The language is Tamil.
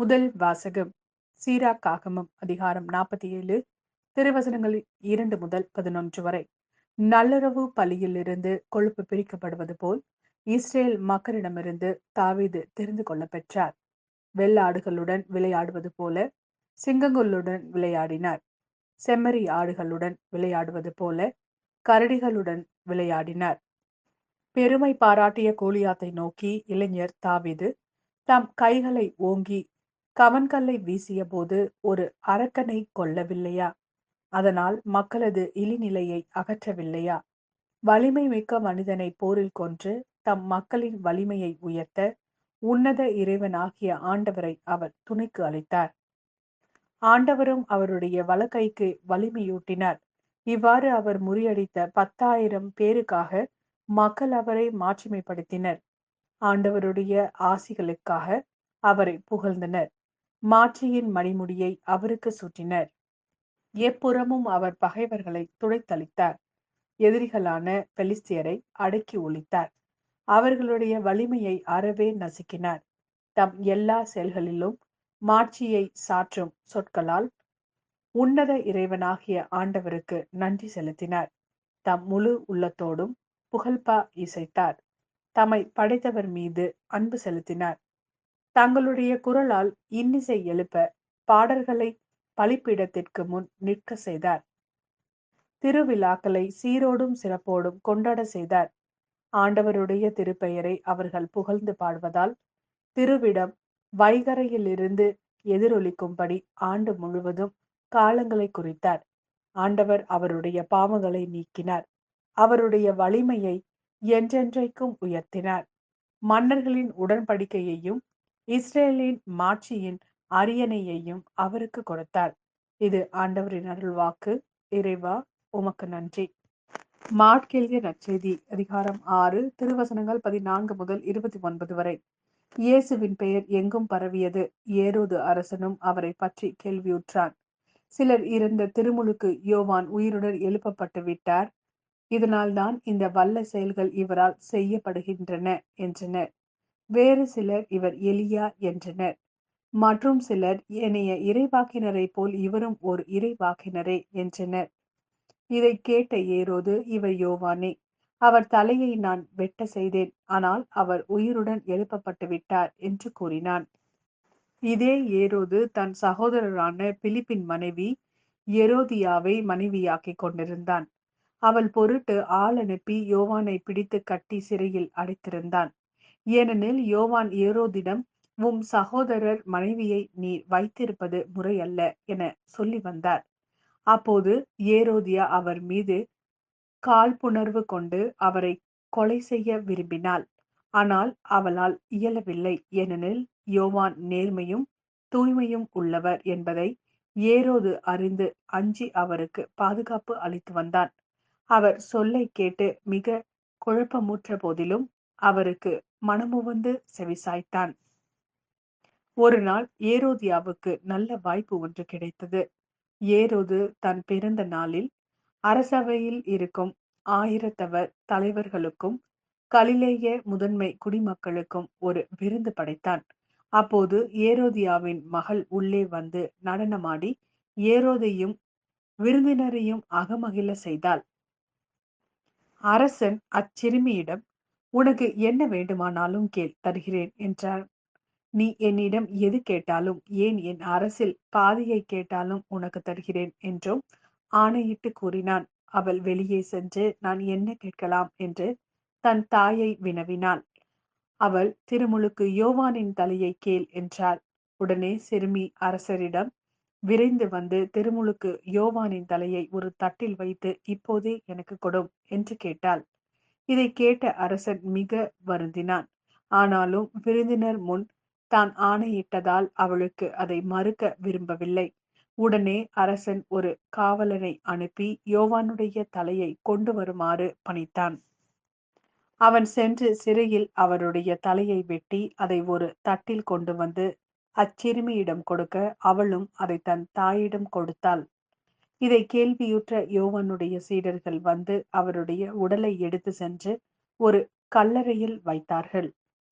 முதல் வாசகம் சீராக்காகமம் அதிகாரம் 47 திருவசனங்கள் 2 முதல் 11 வரை. நல்லுறவு பலியிலிருந்து கொழுப்பு பிரிக்கப்படுவது போல் இஸ்ரேல் மக்களிடமிருந்து தாவீது தெரிந்து கொள்ள பெற்றார். வெள்ளாடுகளுடன் விளையாடுவது போல சிங்கங்களுடன் விளையாடினார். செம்மறி ஆடுகளுடன் விளையாடுவது போல கரடிகளுடன் விளையாடினார். பெருமை பாராட்டிய கோலியாத்தை நோக்கி இளைஞர் தாவீது தம் கைகளை ஓங்கி கவன்கல்லை வீசிய போது ஒரு அரக்கனை கொல்லவில்லையா? அதனால் மக்களது இழிநிலையை அகற்றவில்லையா? வலிமை மிக்க மனிதனை போரில் கொன்று தம் மக்களின் வலிமையை உயர்த்த உன்னத இறைவனாகிய ஆண்டவரை அவர் துணைக்கு அளித்தார். ஆண்டவரும் அவருடைய வலக்கைக்கு வலிமையூட்டினார். இவ்வாறு அவர் முறியடித்த 10,000 பேருக்காக மக்கள் அவரை மாட்சிமைப்படுத்தினர். ஆண்டவருடைய ஆசிகளுக்காக அவரை புகழ்ந்தனர். மாட்சியின் மணிமுடியை அவருக்கு சூட்டினர். எப்புறமும் அவர் பகைவர்களை துடைத்தளித்தார். எதிரிகளான பெலிஸ்தியரை அடக்கி ஒழித்தார். அவர்களுடைய வலிமையை அறவே நசுக்கினார். தம் எல்லா செயல்களிலும் மாட்சியை சாற்றும் சொற்களால் உன்னத இறைவனாகிய ஆண்டவருக்கு நன்றி செலுத்தினார். தம் முழு உள்ளத்தோடும் புகழ்பா இசைத்தார். தம்மை படைத்தவர் மீது அன்பு செலுத்தினார். தங்களுடைய குரலால் இன்னிசை எழுப்ப பாடல்களை பலிப்பீடத்திற்கு முன் நிற்க செய்தார். திருவிழாக்களை சீரோடும் சிறப்போடும் கொண்டாட செய்தார். ஆண்டவருடைய திருப்பெயரை அவர்கள் புகழ்ந்து பாடுவதால் திருவிடம் வைகரையிலிருந்து எதிரொலிக்கும்படி ஆண்டு முழுவதும் காலங்களை குறித்தார். ஆண்டவர் அவருடைய பாவங்களை நீக்கினார். அவருடைய வலிமையை என்றென்றைக்கும் உயர்த்தினார். மன்னர்களின் உடன்படிக்கையையும் இஸ்ரேலின் மாட்சியின் அரியணையையும் அவருக்கு கொடுத்தார். இது ஆண்டவரின் அருள்வாக்கு. இறைவா, உமக்கு நன்றி. மாட்கெழுதிய நற்செய்தி அதிகாரம் 6 திருவசனங்கள் 14 முதல் 29 வரை. இயேசுவின் பெயர் எங்கும் பரவியது. ஏரோது அரசனும் அவரை பற்றி கேள்வியுற்றான். சிலர் இருந்த திருமுழுக்கு யோவான் உயிருடன் எழுப்பப்பட்டு விட்டார். இதனால்தான் இந்த வல்ல செயல்கள் இவரால் செய்யப்படுகின்றன என்றனர். வேறு சிலர் இவர் எலியா என்றனர். மற்றும் சிலர் ஏனைய இறைவாக்கினரை போல் இவரும் ஒரு இறைவாக்கினரே என்றனர். இதை கேட்ட ஏரோது, இவர் யோவானே. அவர் தலையை நான் வெட்ட செய்தேன், ஆனால் அவர் உயிருடன் எழுப்பப்பட்டு விட்டார் என்று கூறினான். இதே ஏரோது தன் சகோதரரான பிலிப்பின் மனைவி எரோதியாவை மனைவியாக்கிக் கொண்டிருந்தான். அவள் பொருட்டு ஆள் அனுப்பி யோவானை பிடித்து கட்டி சிறையில் அடைத்திருந்தான். ஏனெனில் யோவான் ஏரோதிடம், உம் சகோதரர் மனைவியை நீர் வைத்திருப்பது முறையல்ல என சொல்லி வந்தார். அப்போது ஏரோதியா அவர் மீது காழ்ப்புணர்வு கொண்டு அவரை கொலை செய்ய விரும்பினாள். ஆனால் அவளால் இயலவில்லை. ஏனெனில் யோவான் நேர்மையும் தூய்மையும் உள்ளவர் என்பதை ஏரோது அறிந்து அஞ்சி அவருக்கு பாதுகாப்பு அளித்து வந்தான். அவர் சொல்லை கேட்டு மிக குழப்பமுற்ற போதிலும் அவருக்கு மனமுவந்து செவிசாய்த்தான். ஒரு நாள் ஏரோதியாவுக்கு நல்ல வாய்ப்பு ஒன்று கிடைத்தது. ஏரோது தன் பிறந்த நாளில் அரசவையில் இருக்கும் 1000 தலைவர்களுக்கும் கலிலேய முதன்மை குடிமக்களுக்கும் ஒரு விருந்து படைத்தான். அப்போது ஏரோதியாவின் மகள் உள்ளே வந்து நடனமாடி ஏரோதையும் விருந்தினரையும் அகமகிழ செய்தாள். அரசன் அச்சிறுமியிடம், உனக்கு என்ன வேண்டுமானாலும் கேள், தருகிறேன் என்றார். நீ என்னிடம் எது கேட்டாலும், ஏன் என் அரசில் பாதியை கேட்டாலும் உனக்கு தருகிறேன் என்றும் ஆணையிட்டு கூறினான். அவள் வெளியே சென்று நான் என்ன கேட்கலாம் என்று தன் தாயை வினவினாள். அவள், திருமுழுக்கு யோவானின் தலையை கேள் என்றாள். உடனே சிறுமி அரசரிடம் விரைந்து வந்து திருமுழுக்கு யோவானின் தலையை ஒரு தட்டில் வைத்து, இப்போதே எனக்கு கொடும் என்று கேட்டாள். இதை கேட்ட அரசன் மிக வருந்தினான். ஆனாலும் விருந்தினர் முன் தான் ஆணையிட்டதால் அவளுக்கு அதை மறுக்க விரும்பவில்லை. உடனே அரசன் ஒரு காவலனை அனுப்பி யோவானுடைய தலையை கொண்டு வருமாறு பணித்தான். அவன் சென்று சிறையில் அவருடைய தலையை வெட்டி அதை ஒரு தட்டில் கொண்டு வந்து அச்சிறுமியிடம் கொடுக்க, அவளும் அதை தன் தாயிடம் கொடுத்தாள். இதை கேள்வியுற்ற யோவானுடைய சீடர்கள் வந்து அவருடைய உடலை எடுத்து சென்று ஒரு கல்லறையில் வைத்தார்கள்.